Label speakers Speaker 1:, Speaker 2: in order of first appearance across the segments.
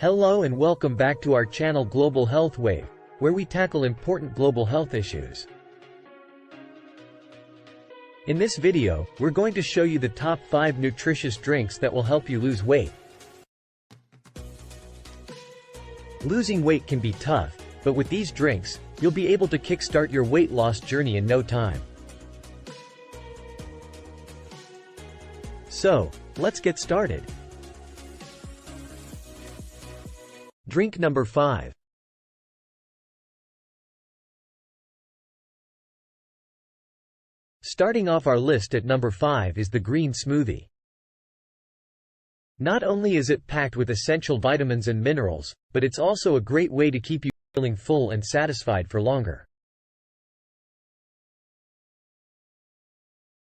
Speaker 1: Hello and welcome back to our channel Global Health Wave, where we tackle important global health issues. In this video, we're going to show you the top 5 nutritious drinks that will help you lose weight. Losing weight can be tough, but with these drinks, you'll be able to kickstart your weight loss journey in no time. So, let's get started. Drink number 5. Starting off our list at number 5 is the green smoothie. Not only is it packed with essential vitamins and minerals, but it's also a great way to keep you feeling full and satisfied for longer.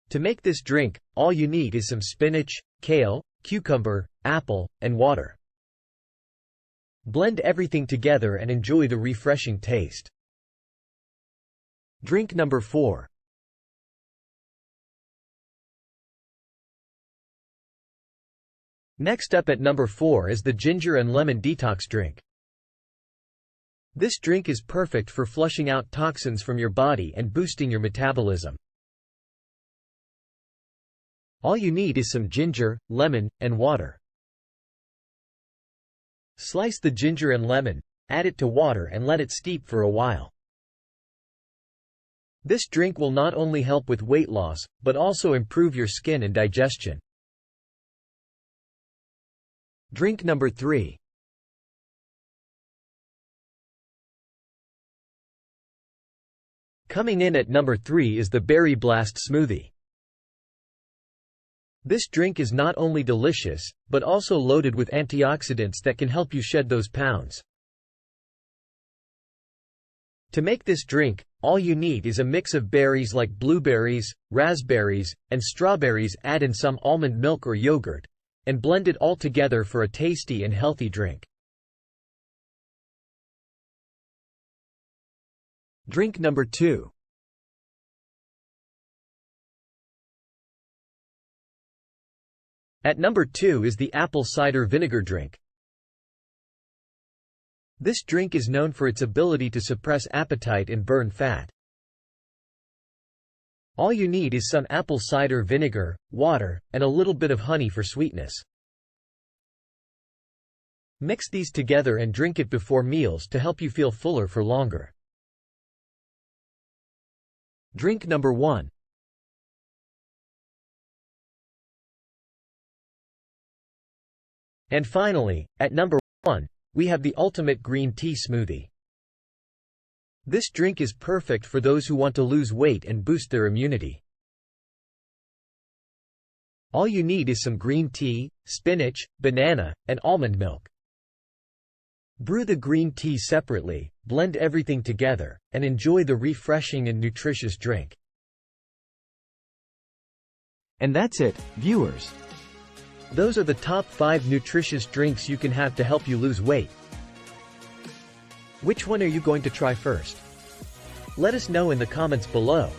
Speaker 1: To make this drink, all you need is some spinach, kale, cucumber, apple, and water. Blend everything together and enjoy the refreshing taste. Drink number 4. Next up at number 4 is the ginger and lemon detox drink. This drink is perfect for flushing out toxins from your body and boosting your metabolism. All you need is some ginger, lemon, and water. Slice the ginger and lemon, add it to water and let it steep for a while. This drink will not only help with weight loss, but also improve your skin and digestion. Drink number 3. Coming in at number 3 is the Berry Blast Smoothie. This drink is not only delicious, but also loaded with antioxidants that can help you shed those pounds. To make this drink, all you need is a mix of berries like blueberries, raspberries, and strawberries. Add in some almond milk or yogurt, and blend it all together for a tasty and healthy drink. Drink number 2. At number 2 is the apple cider vinegar drink. This drink is known for its ability to suppress appetite and burn fat. All you need is some apple cider vinegar, water, and a little bit of honey for sweetness. Mix these together and drink it before meals to help you feel fuller for longer. Drink number 1. And finally, at number 1, we have the ultimate green tea smoothie. This drink is perfect for those who want to lose weight and boost their immunity. All you need is some green tea, spinach, banana, and almond milk. Brew the green tea separately, blend everything together, and enjoy the refreshing and nutritious drink. And that's it, viewers. Those are the top 5 nutritious drinks you can have to help you lose weight. Which one are you going to try first? Let us know in the comments below.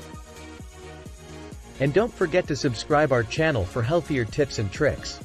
Speaker 1: And don't forget to subscribe our channel for healthier tips and tricks.